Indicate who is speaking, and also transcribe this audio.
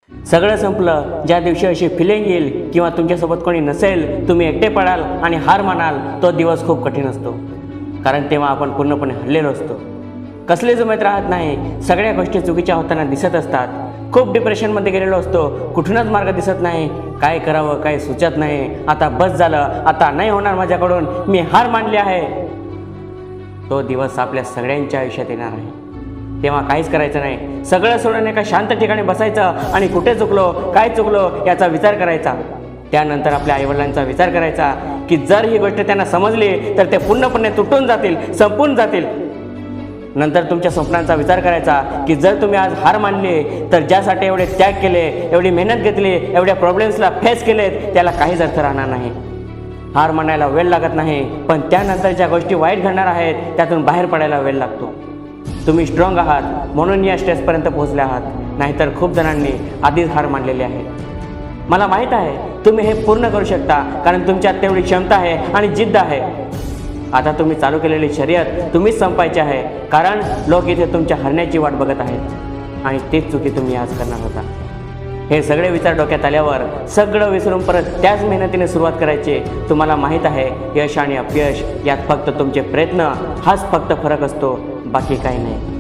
Speaker 1: सगळं संपलं ज्या दिवशी अशी फिलिंग येईल किंवा तुमच्यासोबत कोणी नसेल, तुम्ही एकटे पडाल आणि हार मानाल, तो दिवस खूप कठीण असतो. कारण तेव्हा आपण पूर्णपणे हरलेलो असतो. कसलेच उमेद राहत नाही. सगळ्या गोष्टी चुकीच्या होताना दिसत असतात. खूप डिप्रेशनमध्ये गेलेलो असतो. कुठूनच मार्ग दिसत नाही. काय करावं काय सुचत नाही. आता बस झालं, आता नाही होणार माझ्याकडून, मी हार मानली आहे. तो दिवस आपल्या सगळ्यांच्या आयुष्यात येणार आहे. तेव्हा काहीच करायचं नाही. सगळं सोडून एका शांत ठिकाणी बसायचं आणि कुठे चुकलो काय चुकलो याचा विचार करायचा. त्यानंतर आपल्या आईवडिलांचा विचार करायचा की जर ही गोष्ट त्यांना समजली तर ते पूर्णपणे तुटून जातील, संपून जातील. नंतर तुमच्या स्वप्नांचा विचार करायचा की जर तुम्ही आज हार मानली तर ज्यासाठी एवढे त्याग केले, एवढी मेहनत घेतली, एवढ्या प्रॉब्लेम्सला फेस केलेत, त्याला काहीच अर्थ राहणार नाही. हार मानायला वेळ लागत नाही, पण त्यानंतर ज्या गोष्टी वाईट घडणार आहेत त्यातून बाहेर पडायला वेळ लागतो. तुम्ही स्ट्रॉंग आहात म्हणून या स्टेजपर्यंत पोहोचले आहात. नाहीतर खूप जणांनी आधीच हार मानलेली आहे. मला माहीत आहे तुम्ही हे पूर्ण करू शकता, कारण तुमच्यात तेवढी क्षमता आहे आणि जिद्द आहे. आता तुम्ही चालू केलेली शर्यत तुम्हीच संपायची आहे, कारण लोक इथे तुमच्या हरण्याची वाट बघत आहेत आणि तीच चुकी तुम्ही आज करणार होता. हे सगळे विचार डोक्यात आल्यावर सगळं विसरून परत त्याच मेहनतीने सुरुवात करायची. तुम्हाला माहीत आहे यश आणि अपयश यात फक्त तुमचे प्रयत्न हाच फक्त फरक असतो, बाकी काही नाही.